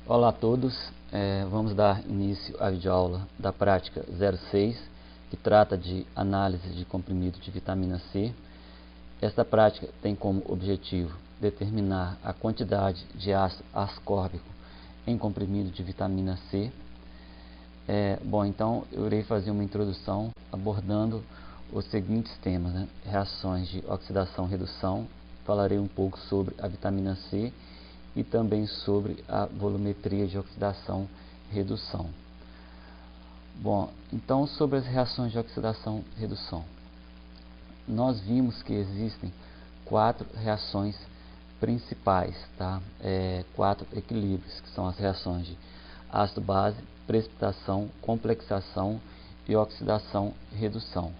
Olá a todos, vamos dar início à videoaula da prática 06, que trata de análise de comprimido de vitamina C. Esta prática tem como objetivo determinar a quantidade de ácido ascórbico em comprimido de vitamina C. Então eu irei fazer uma introdução abordando os seguintes temas, né? Reações de oxidação-redução, falarei um pouco sobre a vitamina C e também sobre a volumetria de oxidação-redução. Então sobre as reações de oxidação-redução, nós vimos que existem 4 reações principais, tá? 4 equilíbrios, que são as reações de ácido-base, precipitação, complexação e oxidação-redução.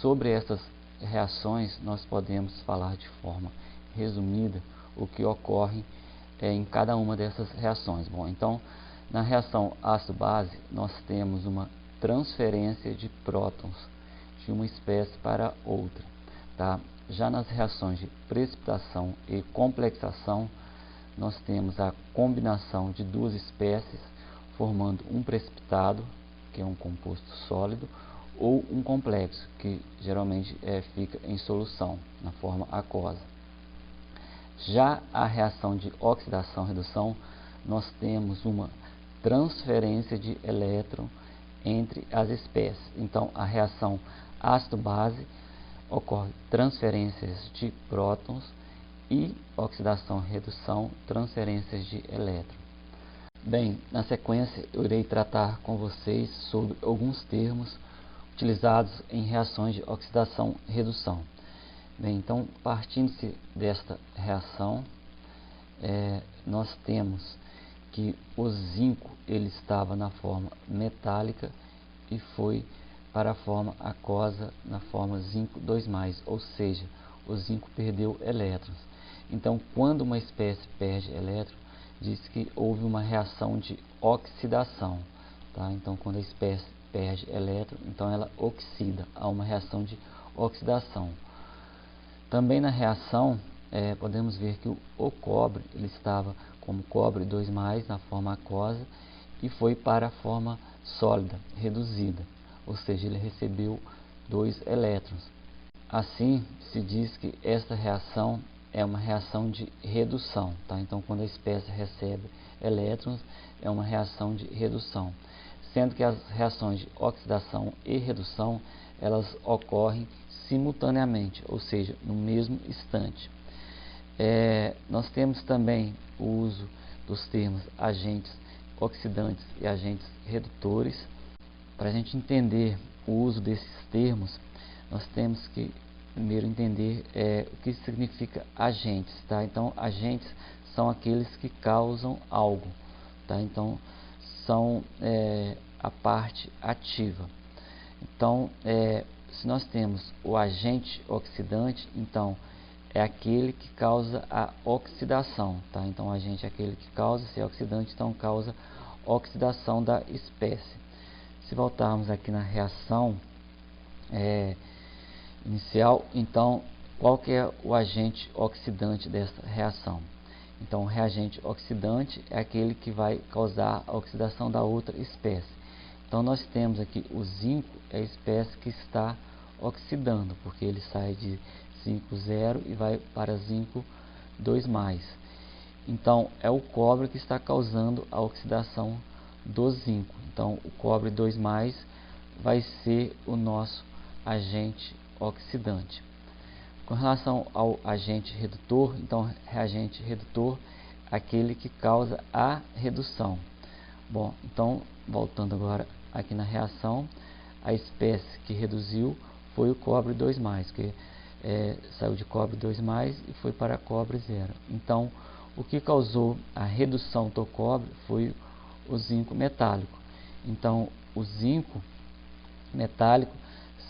Sobre essas reações nós podemos falar de forma resumida o que ocorre em cada uma dessas reações. Então, na reação ácido-base, nós temos uma transferência de prótons de uma espécie para outra, tá? Já nas reações de precipitação e complexação, nós temos a combinação de duas espécies, formando um precipitado, que é um composto sólido, ou um complexo, que geralmente fica em solução, na forma aquosa. Já a reação de oxidação-redução, nós temos uma transferência de elétron entre as espécies. Então, a reação ácido-base ocorre transferências de prótons e oxidação-redução, transferências de elétron. Na sequência, eu irei tratar com vocês sobre alguns termos utilizados em reações de oxidação-redução. Então, partindo-se desta reação, nós temos que o zinco ele estava na forma metálica e foi para a forma aquosa na forma zinco 2+, ou seja, o zinco perdeu elétrons. Então, quando uma espécie perde elétron, diz que houve uma reação de oxidação, tá? Então, quando a espécie perde elétron, então ela oxida, há uma reação de oxidação. Também na reação, podemos ver que o cobre ele estava como cobre 2+, na forma aquosa, e foi para a forma sólida, reduzida, ou seja, ele recebeu 2 elétrons. Assim, se diz que esta reação é uma reação de redução, tá? Então, quando a espécie recebe elétrons, é uma reação de redução, sendo que as reações de oxidação e redução, elas ocorrem simultaneamente, ou seja, no mesmo instante. Nós temos também o uso dos termos agentes oxidantes e agentes redutores. Para a gente entender o uso desses termos, nós temos que primeiro entender o que significa agentes, tá? Então, agentes são aqueles que causam algo, tá? Então, são a parte ativa. Então, se nós temos o agente oxidante, então é aquele que causa a oxidação, tá? Então, o agente é aquele que causa, se é oxidante, então causa oxidação da espécie. Se voltarmos aqui na reação inicial, então qual que é o agente oxidante dessa reação? Então, o reagente oxidante é aquele que vai causar a oxidação da outra espécie. Então, nós temos aqui o zinco, é a espécie que está oxidando, porque ele sai de zinco 0 e vai para zinco 2+. Então, é o cobre que está causando a oxidação do zinco. Então, o cobre 2+ vai ser o nosso agente oxidante. Com relação ao agente redutor, então, reagente redutor é aquele que causa a redução. Então, voltando agora aqui na reação, a espécie que reduziu foi o cobre 2+, que saiu de cobre 2+ e foi para cobre 0. Então, o que causou a redução do cobre foi o zinco metálico. Então, o zinco metálico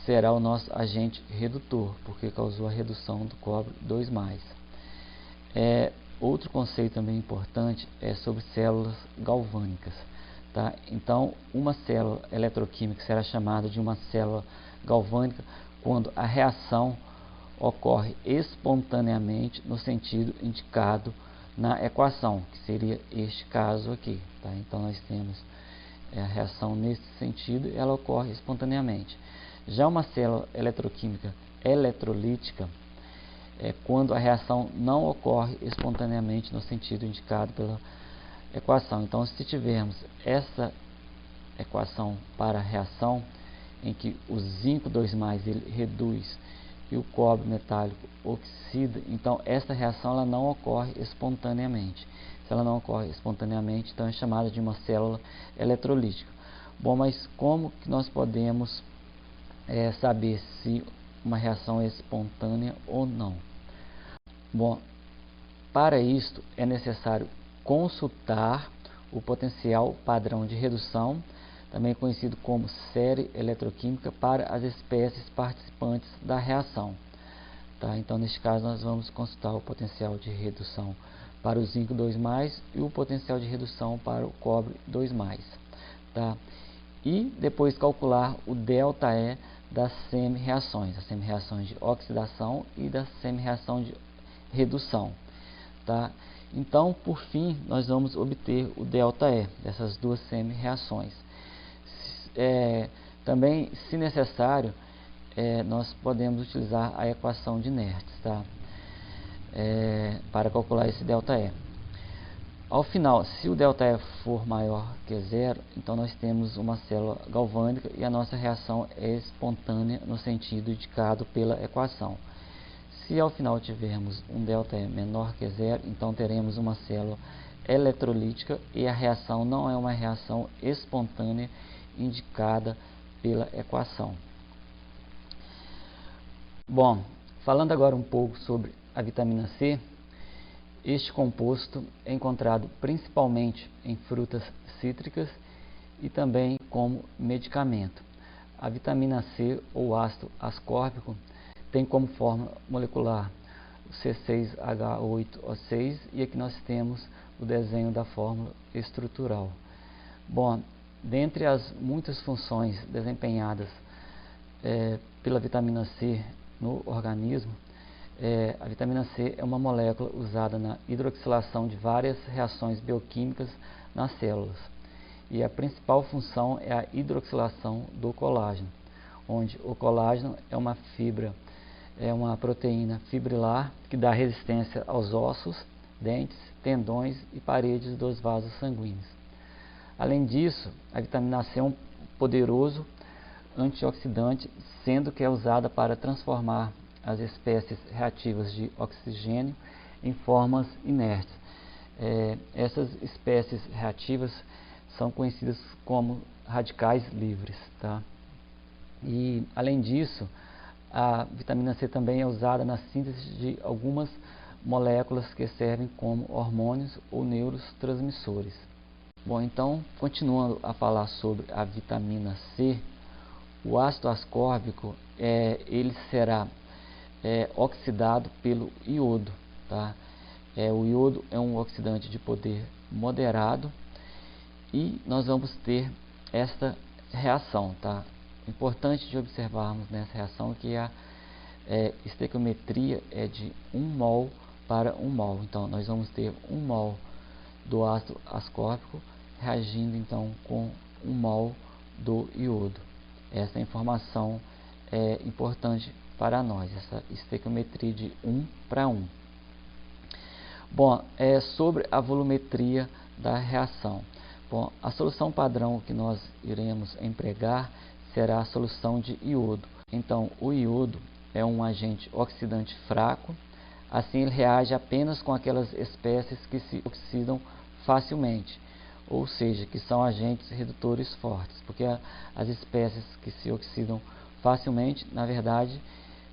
será o nosso agente redutor, porque causou a redução do cobre 2+. Outro conceito também importante é sobre células galvânicas, tá? Então, uma célula eletroquímica será chamada de uma célula galvânica quando a reação ocorre espontaneamente no sentido indicado na equação, que seria este caso aqui, tá? Então nós temos a reação nesse sentido, ela ocorre espontaneamente. Já uma célula eletroquímica eletrolítica é quando a reação não ocorre espontaneamente no sentido indicado pela equação. Então, se tivermos essa equação para a reação, em que o zinco 2+ ele reduz e o cobre metálico oxida, então essa reação ela não ocorre espontaneamente. Se ela não ocorre espontaneamente, então é chamada de uma célula eletrolítica. Bom, mas como que nós podemos saber se uma reação é espontânea ou não? Bom, para isto é necessário consultar o potencial padrão de redução, também conhecido como série eletroquímica, para as espécies participantes da reação. Tá? Então, neste caso, nós vamos consultar o potencial de redução para o zinco 2+, e o potencial de redução para o cobre 2+. Tá? E depois calcular o ΔE das semi-reações, as semi-reações de oxidação e da semi-reação de redução. Tá? Então, por fim, nós vamos obter o ΔE dessas duas semi-reações. Também, se necessário, nós podemos utilizar a equação de Nernst, tá? Para calcular esse ΔE. Ao final, se o ΔE for maior que zero, então nós temos uma célula galvânica e a nossa reação é espontânea no sentido indicado pela equação. Se ao final tivermos um ΔE menor que zero, então teremos uma célula eletrolítica e a reação não é uma reação espontânea indicada pela equação. Bom, falando agora um pouco sobre a vitamina C, este composto é encontrado principalmente em frutas cítricas e também como medicamento. A vitamina C, ou ácido ascórbico, tem como fórmula molecular o C6H8O6, e aqui nós temos o desenho da fórmula estrutural. Bom, dentre as muitas funções desempenhadas pela vitamina C no organismo, a vitamina C é uma molécula usada na hidroxilação de várias reações bioquímicas nas células. E a principal função é a hidroxilação do colágeno, onde o colágeno é uma fibra, é uma proteína fibrilar que dá resistência aos ossos, dentes, tendões e paredes dos vasos sanguíneos. Além disso, a vitamina C é um poderoso antioxidante, sendo que é usada para transformar as espécies reativas de oxigênio em formas inertes. Essas espécies reativas são conhecidas como radicais livres. Tá? E, além disso, a vitamina C também é usada na síntese de algumas moléculas que servem como hormônios ou neurotransmissores. Bom, então, continuando a falar sobre a vitamina C, o ácido ascórbico ele será oxidado pelo iodo. Tá? O iodo é um oxidante de poder moderado e nós vamos ter esta reação. Tá? Importante de observarmos nessa reação que a estequiometria é de 1 mol para 1 mol. Então, nós vamos ter 1 mol do ácido ascórbico reagindo então com 1 mol do iodo. Essa informação é importante para nós, essa estequiometria de 1 para 1. Bom, sobre a volumetria da reação. Bom, a solução padrão que nós iremos empregar será a solução de iodo. Então, o iodo é um agente oxidante fraco, assim ele reage apenas com aquelas espécies que se oxidam facilmente, ou seja, que são agentes redutores fortes, porque as espécies que se oxidam facilmente, na verdade,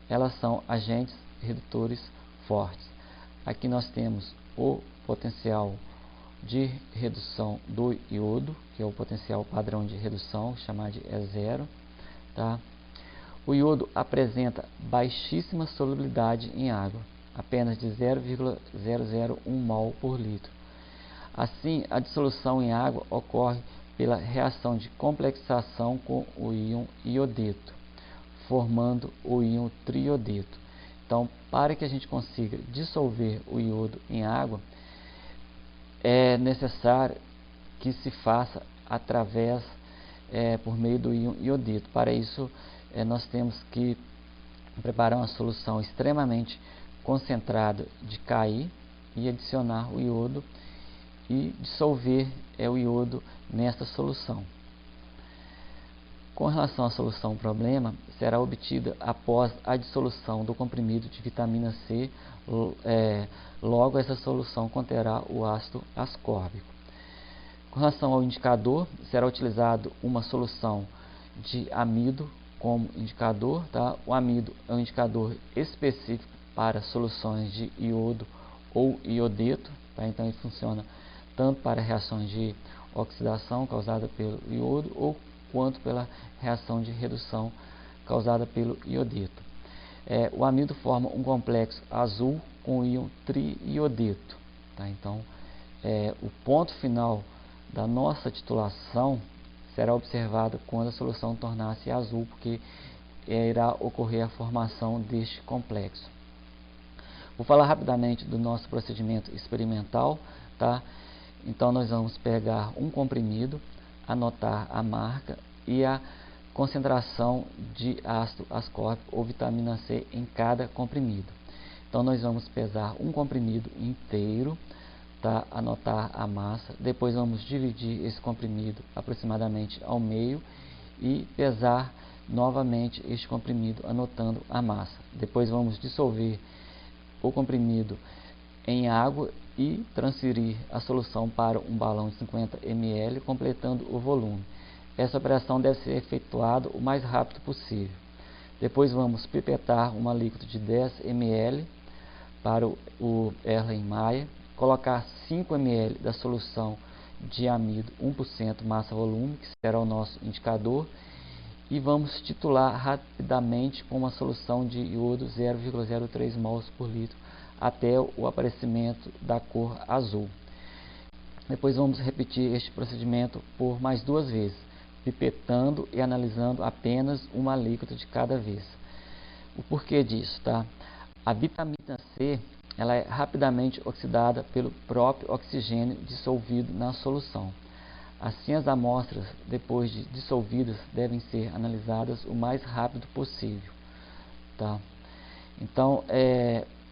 elas são agentes redutores fortes. Aqui nós temos o potencial de redução do iodo, que é o potencial padrão de redução, chamado de E0. Tá? O iodo apresenta baixíssima solubilidade em água, apenas de 0,001 mol por litro. Assim, a dissolução em água ocorre pela reação de complexação com o íon iodeto, formando o íon triodeto. Então, para que a gente consiga dissolver o iodo em água, é necessário que se faça através, por meio do íon iodeto. Para isso, nós temos que preparar uma solução extremamente concentrada de Ki e adicionar o iodo e dissolver o iodo nesta solução. Com relação à solução problema, será obtida após a dissolução do comprimido de vitamina C, logo essa solução conterá o ácido ascórbico. Com relação ao indicador, será utilizado uma solução de amido como indicador. Tá? O amido é um indicador específico para soluções de iodo ou iodeto. Tá? Então ele funciona tanto para reações de oxidação causada pelo iodo ou quanto pela reação de redução causada pelo iodeto. O amido forma um complexo azul com o íon triiodeto. Tá? Então, o ponto final da nossa titulação será observado quando a solução tornar-se azul, porque irá ocorrer a formação deste complexo. Vou falar rapidamente do nosso procedimento experimental. Tá? Então, nós vamos pegar um comprimido, anotar a marca e a concentração de ácido ascórbico ou vitamina C em cada comprimido. Então, nós vamos pesar um comprimido inteiro, tá? Anotar a massa, depois vamos dividir esse comprimido aproximadamente ao meio e pesar novamente este comprimido anotando a massa. Depois vamos dissolver o comprimido em água e transferir a solução para um balão de 50 ml, completando o volume. Essa operação deve ser efetuada o mais rápido possível. Depois vamos pipetar uma líquida de 10 ml para o Erlenmeyer, colocar 5 ml da solução de amido 1% massa-volume, que será o nosso indicador, e vamos titular rapidamente com uma solução de iodo 0,03 mols por litro até o aparecimento da cor azul. Depois vamos repetir este procedimento por mais 2 vezes, pipetando e analisando apenas uma líquida de cada vez. O porquê disso, tá? A vitamina C, ela é rapidamente oxidada pelo próprio oxigênio dissolvido na solução. Assim, as amostras, depois de dissolvidas, devem ser analisadas o mais rápido possível. Tá? Então,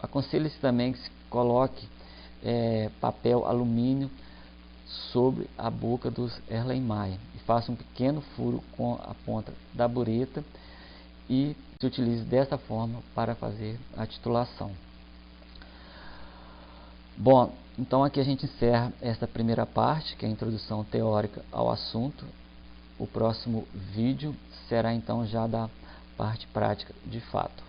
aconselha-se também que se coloque papel alumínio sobre a boca dos Erlenmeyer e faça um pequeno furo com a ponta da bureta e se utilize dessa forma para fazer a titulação. Bom, então aqui a gente encerra essa primeira parte, que é a introdução teórica ao assunto. O próximo vídeo será então já da parte prática de fato.